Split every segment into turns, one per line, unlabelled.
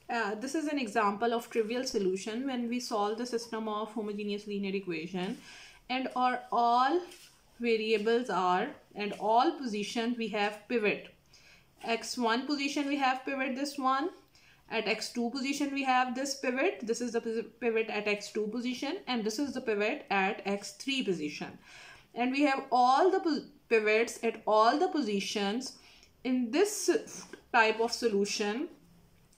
This is an example of trivial solution when we solve the system of homogeneous linear equation and all variables are and all positions we have pivot. X1 position we have pivot this one. At X2 position we have this pivot. This is the pivot at X2 position and this is the pivot at X3 position. And we have all the pivots at all the positions. In this type of solution,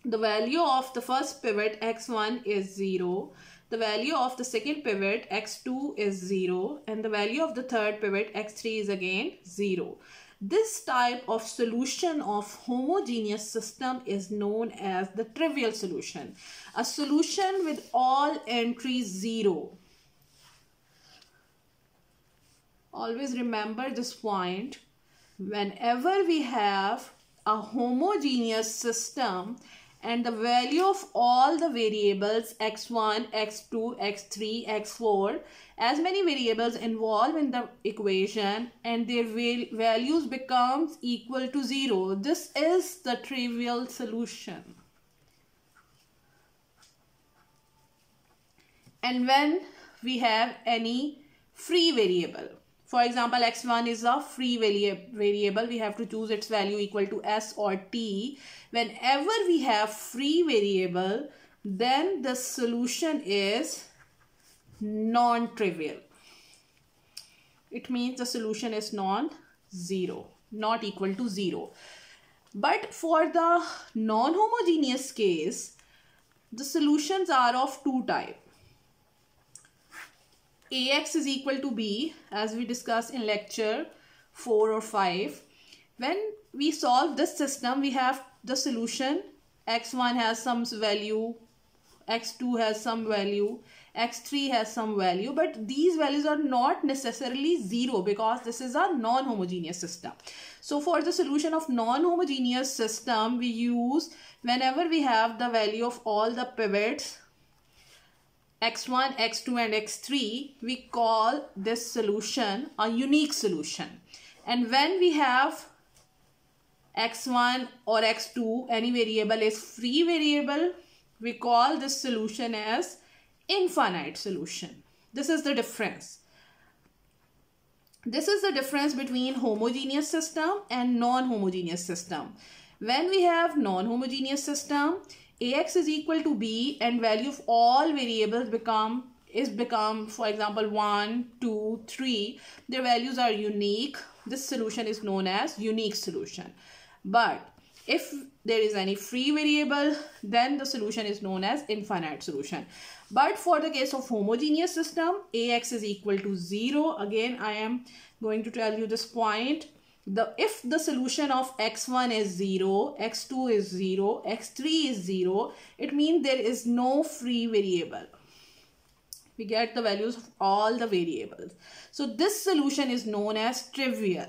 the value of the first pivot x1 is 0, the value of the second pivot x2 is 0, and the value of the third pivot x3 is again 0. This type of solution of homogeneous system is known as the trivial solution. A solution with all entries 0. Always remember this point. Whenever we have a homogeneous system and the value of all the variables x1, x2, x3, x4, as many variables involved in the equation and their values becomes equal to 0. This is the trivial solution. And when we have any free variable, for example, x1 is a free variable. We have to choose its value equal to s or t. Whenever we have free variable, then the solution is non-trivial. It means the solution is non-zero, not equal to 0. But for the non-homogeneous case, the solutions are of two types. Ax is equal to b, as we discussed in lecture 4 or 5. When we solve this system, we have the solution x1 has some value, x2 has some value, x3 has some value, but these values are not necessarily 0 because this is a non-homogeneous system. So for the solution of non-homogeneous system, we use, whenever we have the value of all the pivots x1, x2 and x3, we call this solution a unique solution. And when we have x1 or x2, any variable is free variable, we call this solution as infinite solution. This is the difference. This is the difference between homogeneous system and non-homogeneous system. When we have non-homogeneous system, Ax is equal to b and value of all variables become, for example, 1, 2, 3. Their values are unique. This solution is known as unique solution. But if there is any free variable, then the solution is known as infinite solution. But for the case of homogeneous system, Ax is equal to 0. Again, I am going to tell you this point. If the solution of x1 is 0, x2 is 0, x3 is 0, it means there is no free variable. We get the values of all the variables. So this solution is known as trivial.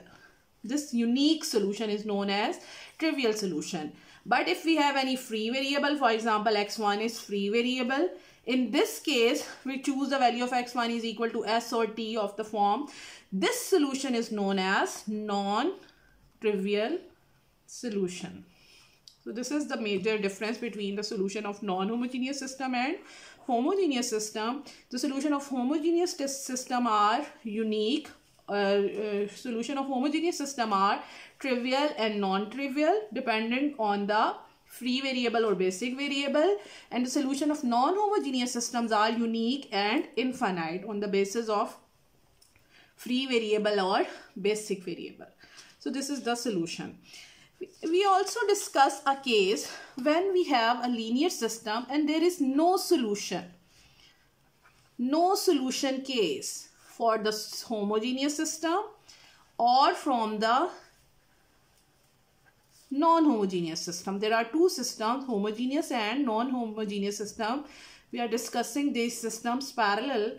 This unique solution is known as trivial solution. But if we have any free variable, for example, x1 is free variable, in this case, we choose the value of x1 is equal to s or t of the form. This solution is known as non-trivial solution. So this is the major difference between the solution of non-homogeneous system and homogeneous system. The solution of homogeneous system are unique. Solution of homogeneous system are trivial and non-trivial dependent on the free variable or basic variable, and the solution of non-homogeneous systems are unique and infinite on the basis of free variable or basic variable. So this is the solution. We also discuss a case when we have a linear system and there is no solution case for the homogeneous system or from the non-homogeneous system. There are two systems, homogeneous and non-homogeneous system. We are discussing these systems parallel.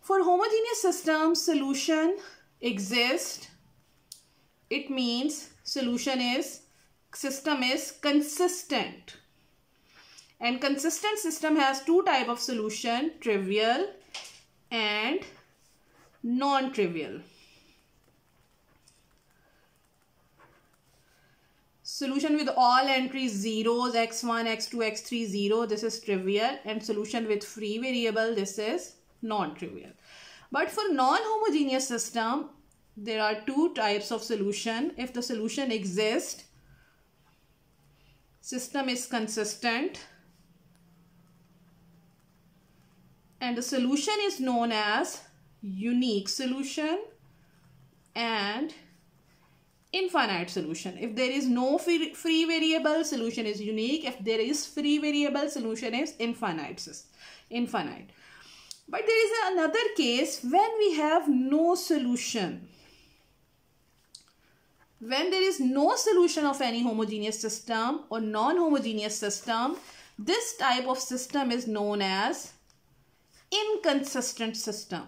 For homogeneous system, solution exists. It means system is consistent. And consistent system has two types of solution, trivial and non-trivial. Solution with all entries zeros, x1, x2, x3, 0, this is trivial. And solution with free variable, this is non-trivial. But for non-homogeneous system, there are two types of solution. If the solution exists, system is consistent, and the solution is known as unique solution and infinite solution. If there is no free variable, solution is unique. If there is free variable, solution is infinite. But there is another case when we have no solution. When there is no solution of any homogeneous system or non-homogeneous system, this type of system is known as inconsistent system.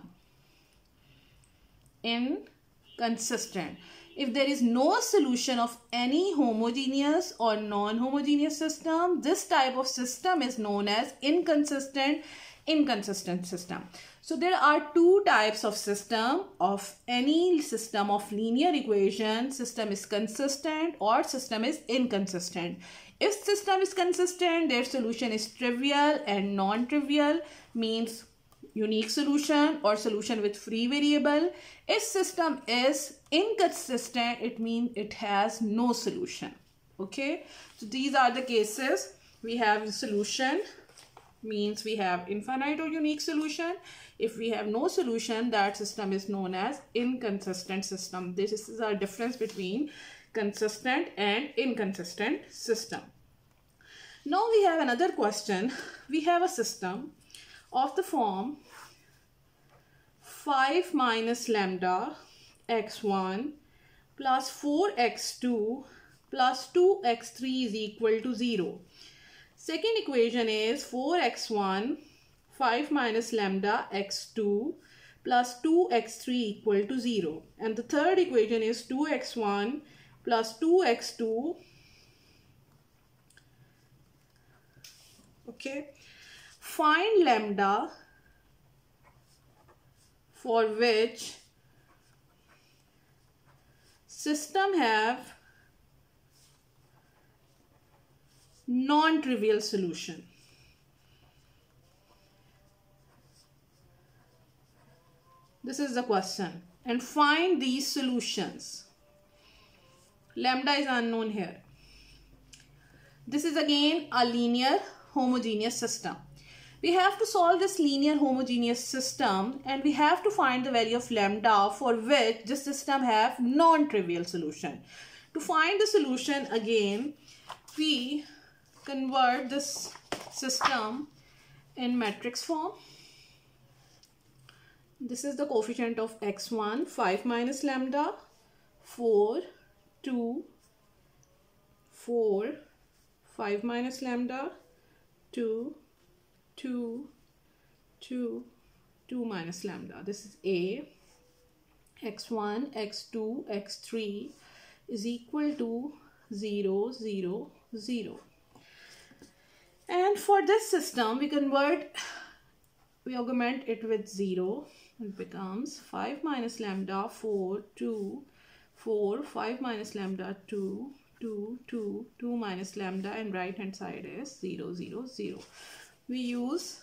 Inconsistent. If there is no solution of any homogeneous or non-homogeneous system, this type of system is known as inconsistent system. So there are two types of system of any system of linear equation. System is consistent or system is inconsistent. If system is consistent, their solution is trivial, and non-trivial means unique solution or solution with free variable. If system is inconsistent, it means it has no solution. Okay, so these are the cases. We have the solution, means we have infinite or unique solution. If we have no solution, that system is known as inconsistent system. This is our difference between consistent and inconsistent system. Now we have another question. We have a system of the form 5 minus lambda x1 plus 4x2 plus 2x3 is equal to 0. Second equation is 4x1 5 minus lambda x2 plus 2x3 equal to 0. And the third equation is 2x1 plus 2x2. Okay. Find lambda for which system have non-trivial solution. This is the question. And find these solutions. Lambda is unknown here. This is again a linear homogeneous system. We have to solve this linear homogeneous system, and we have to find the value of lambda for which this system have non-trivial solution. To find the solution, again we convert this system in matrix form. This is the coefficient of x1, 5 minus lambda, 4, 2, 4, 5 minus lambda, 2, 2, 2, 2 minus lambda. This is A. x1, x2, x3 is equal to 0, 0, 0. And for this system, we augment it with 0. It becomes 5 minus lambda, 4, 2, 4, 5 minus lambda, 2, 2, 2, 2 minus lambda, and right hand side is 0, 0, 0. We use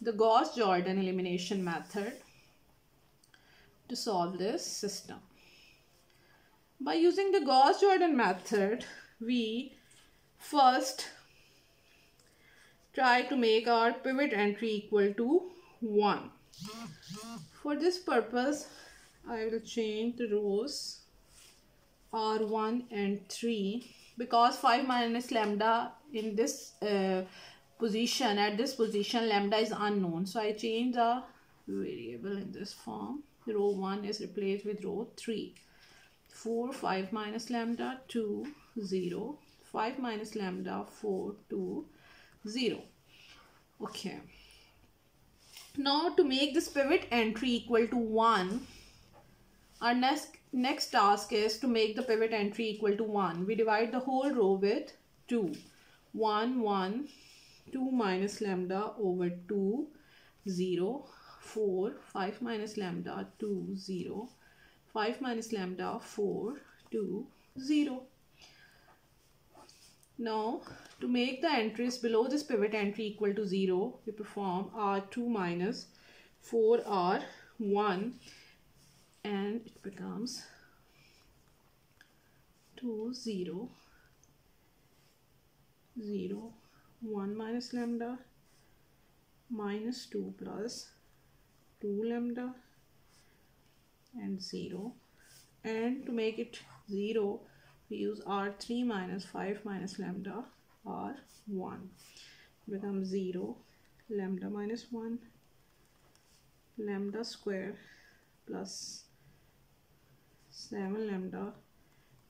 the Gauss-Jordan elimination method to solve this system. By using the Gauss-Jordan method, we first try to make our pivot entry equal to 1. For this purpose, I will change the rows R1 and 3, because 5 minus lambda in this position, at this position, lambda is unknown. So I change the variable in this form. Row 1 is replaced with row 3. 4, 5 minus lambda, 2, 0. 5 minus lambda, 4, 2, 0. Okay. Now to make this pivot entry equal to 1, our next task is to make the pivot entry equal to 1. We divide the whole row with 2. 1, 1, 2 minus lambda over 2, 0, 4, 5 minus lambda, 2, 0, 5 minus lambda, 4, 2, 0. Now, to make the entries below this pivot entry equal to 0, we perform R2 minus 4R1, and it becomes 2, 0, 0, 1 minus lambda, minus 2 plus 2 lambda, and 0. And to make it 0, we use R3 minus 5 minus lambda, R1. Becomes 0, lambda minus 1, lambda square plus 7 lambda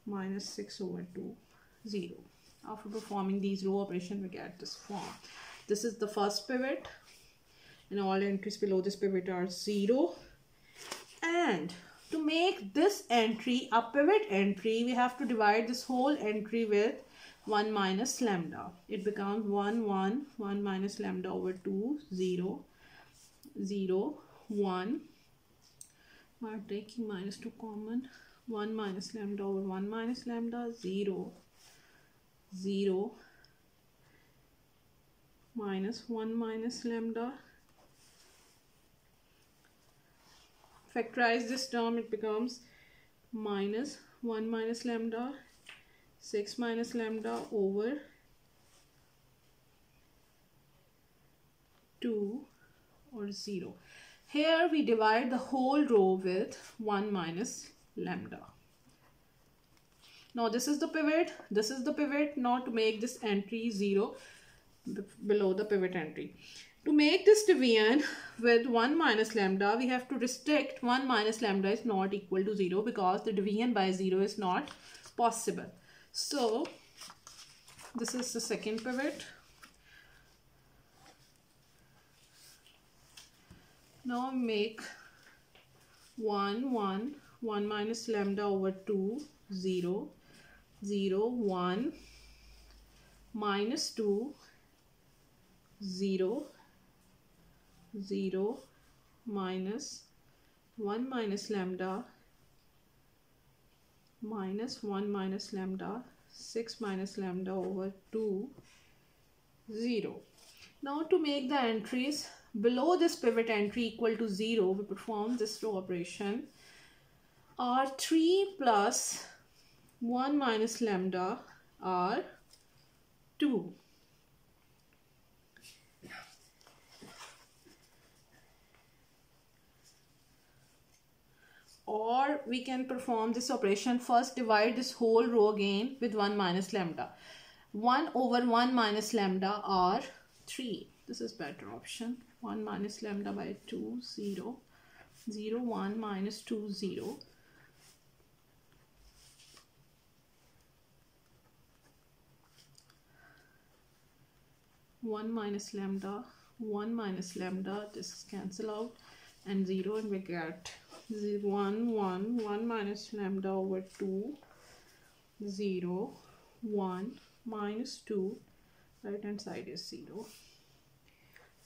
minus 6 over 2, 0. After performing these row operations, we get this form. This is the first pivot, and all entries below this pivot are 0. And to make this entry a pivot entry, we have to divide this whole entry with 1 minus lambda. It becomes 1, 1, 1 minus lambda over 2, 0, 0, 1. We are taking minus 2 common. 1 minus lambda over 1 minus lambda, 0, 0, minus 1 minus lambda. Factorize this term, it becomes minus 1 minus lambda, 6 minus lambda over 2 or 0. Here we divide the whole row with 1 minus lambda. Now this is the pivot, this is the pivot. Now to make this entry 0 below the pivot entry. To make this division with 1 minus lambda, we have to restrict 1 minus lambda is not equal to 0, because the division by 0 is not possible. So this is the second pivot. Now make 1, 1, 1 minus lambda over 2, 0, 0, 1, minus 2, 0, 0, minus 1 minus lambda, minus 1 minus lambda, 6 minus lambda over 2, 0. Now to make the entries below this pivot entry equal to 0, we perform this row operation. R3 plus 1 minus lambda, R2. Or we can perform this operation, first divide this whole row again with 1 minus lambda. 1 over 1 minus lambda, R3. This is better option. 1 minus lambda by 2, 0, 0, 1 minus 2, 0. One minus lambda, 1 minus lambda, this is cancel out, and 0, and we get 1, 1, 1 minus lambda over 2, 0, 1, minus 2, right hand side is 0,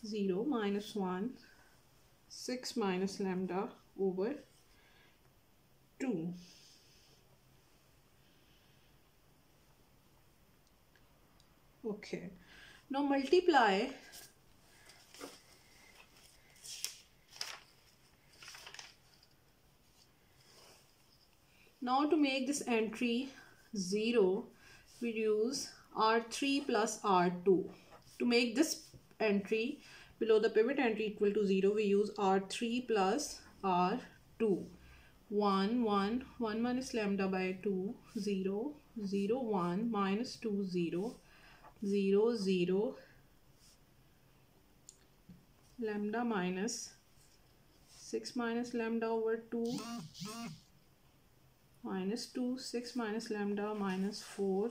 0, minus 1, 6 minus lambda over 2. Okay, now multiply Now to make this entry 0, we use R3 plus R2. To make this entry below the pivot entry equal to 0, we use R3 plus R2. 1, 1, 1 minus lambda by 2, 0, 0, 1, minus 2, 0, 0, 0, lambda minus 6 minus lambda over 2, minus 2, 6 minus lambda minus 4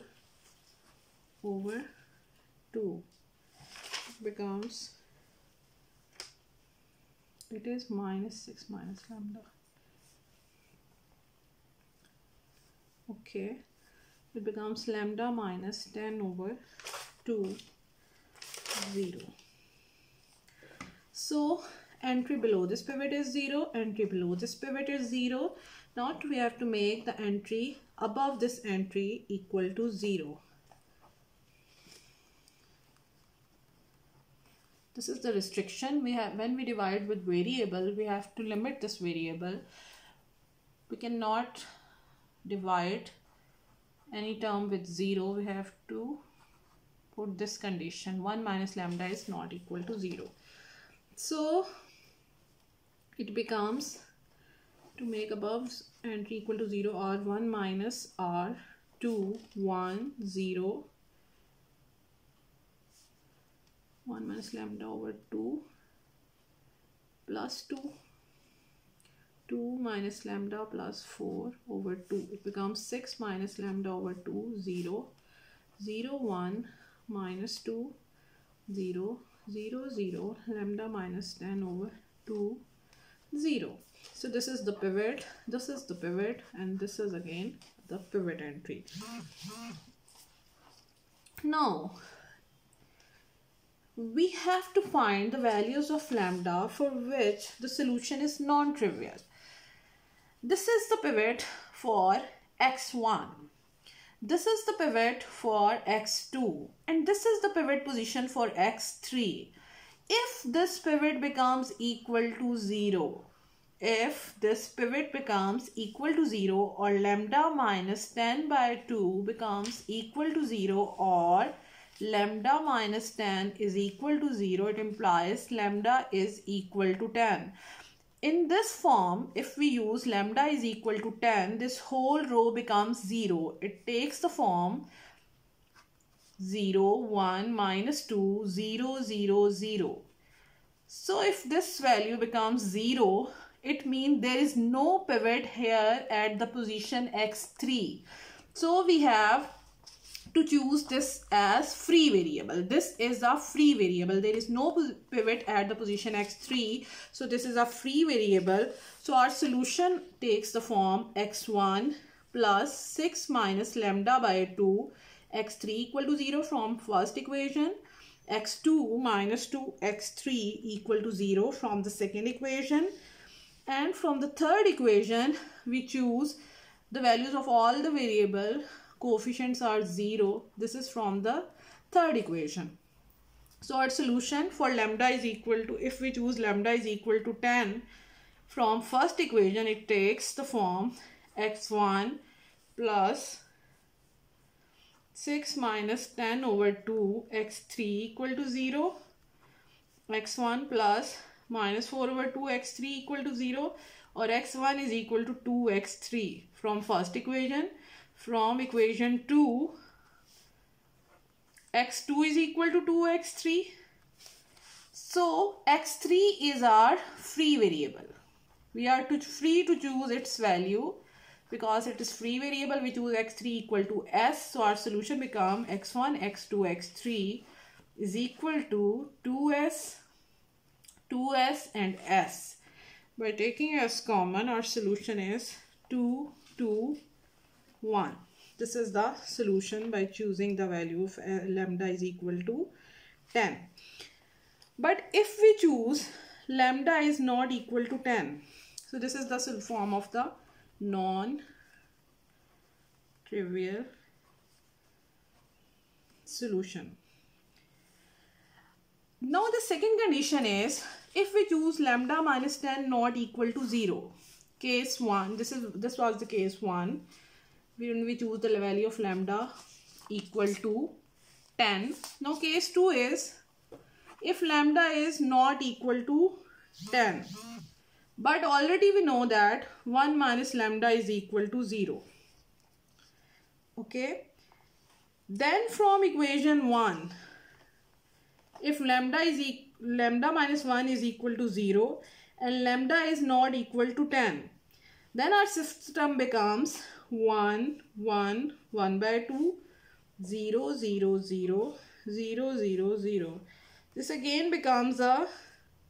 over 2 becomes, it is minus 6 minus lambda. Okay, it becomes lambda minus 10 over 2, 0. So entry below this pivot is 0, entry below this pivot is 0. Now we have to make the entry above this entry equal to 0. This is the restriction we have. When we divide with variable, we have to limit this variable. We cannot divide any term with 0. We have to put this condition, 1 minus lambda is not equal to 0. So it becomes, to make above and equal to 0, r1 minus r2 1 0, 1 minus lambda over 2 plus 2, 2 minus lambda plus 4 over 2. It becomes 6 minus lambda over 2, 0, 0 1 minus 2, 0, 0 0, lambda minus 10 over 2, 0. So this is the pivot, this is the pivot, and this is again the pivot entry. Now we have to find the values of lambda for which the solution is non-trivial. This is the pivot for x1. This is the pivot for x2. And this is the pivot position for x3. If this pivot becomes equal to 0, if this pivot becomes equal to 0, or lambda minus 10 by 2 becomes equal to 0, or lambda minus 10 is equal to 0, it implies lambda is equal to 10. In this form, if we use lambda is equal to 10, this whole row becomes 0. It takes the form 0, 1, minus 2, 0, 0, 0. So if this value becomes 0, it means there is no pivot here at the position x3. So we have to choose this as free variable. This is a free variable. There is no pivot at the position x3. So this is a free variable. So our solution takes the form x1 plus 6 minus lambda by 2, x3 equal to 0 from first equation, x2 minus 2, x3 equal to 0 from the second equation. And from the third equation, we choose the values of all the variable. Coefficients are 0. This is from the third equation. So our solution for lambda is equal to, if we choose lambda is equal to 10, from first equation it takes the form x1 plus 6 minus 10 over 2, x3 equal to 0, x1 plus minus 4 over 2, x3 equal to 0, or x1 is equal to 2x3 from first equation. From equation 2, x2 is equal to 2x3. So x3 is our free variable. We are free to choose its value. Because it is free variable, we choose x3 equal to s. So our solution becomes x1, x2, x3 is equal to 2s, 2s and s. By taking s common, our solution is 2, 2, 1. This is the solution by choosing the value of lambda is equal to 10. But if we choose lambda is not equal to 10, so this is the form of the non-trivial solution. Now the second condition is if we choose lambda minus 10 not equal to 0. Case 1, this was the case 1. When we choose the value of lambda equal to 10. Now case 2 is if lambda is not equal to 10. But already we know that 1 minus lambda is equal to 0. Okay. Then from equation 1, if lambda minus 1 is equal to 0 and lambda is not equal to 10, then our system becomes 1, 1, 1 by 2, 0, 0, 0, 0, 0, 0. This again becomes a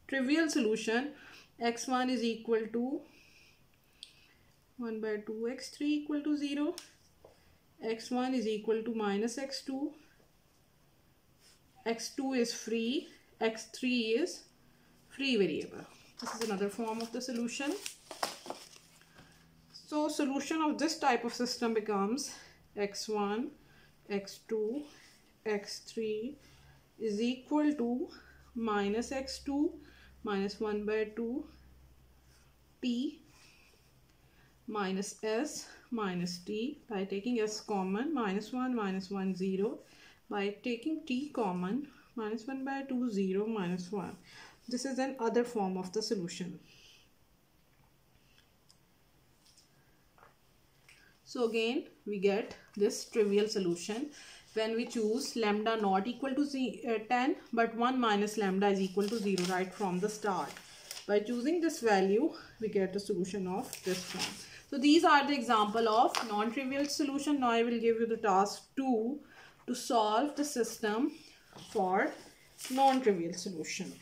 trivial solution. x1 is equal to 1 by 2, x3 equal to 0, x1 is equal to minus x2, x2 is free, x3 is free variable. This is another form of the solution. So solution of this type of system becomes x1, x2, x3 is equal to minus x2 minus 1 by 2 t minus s minus t by taking s common, minus 1 minus 1 0 by taking t common, minus 1 by 2 0 minus 1. This is an other form of the solution. So again we get this trivial solution when we choose lambda not equal to 10 but 1 minus lambda is equal to 0 right from the start. By choosing this value we get the solution of this form. So these are the example of non-trivial solution. Now I will give you the task 2 to solve the system for non-trivial solution.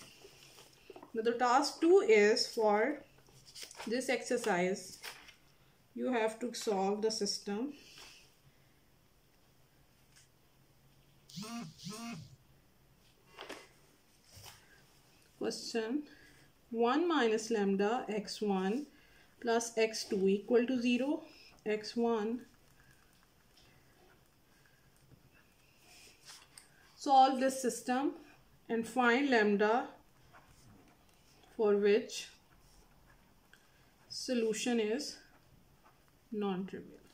Now the task 2 is for this exercise. You have to solve the system. Question: 1 minus lambda x1 plus x2 equal to 0. x1. Solve this system and find lambda for which solution is non-trivial.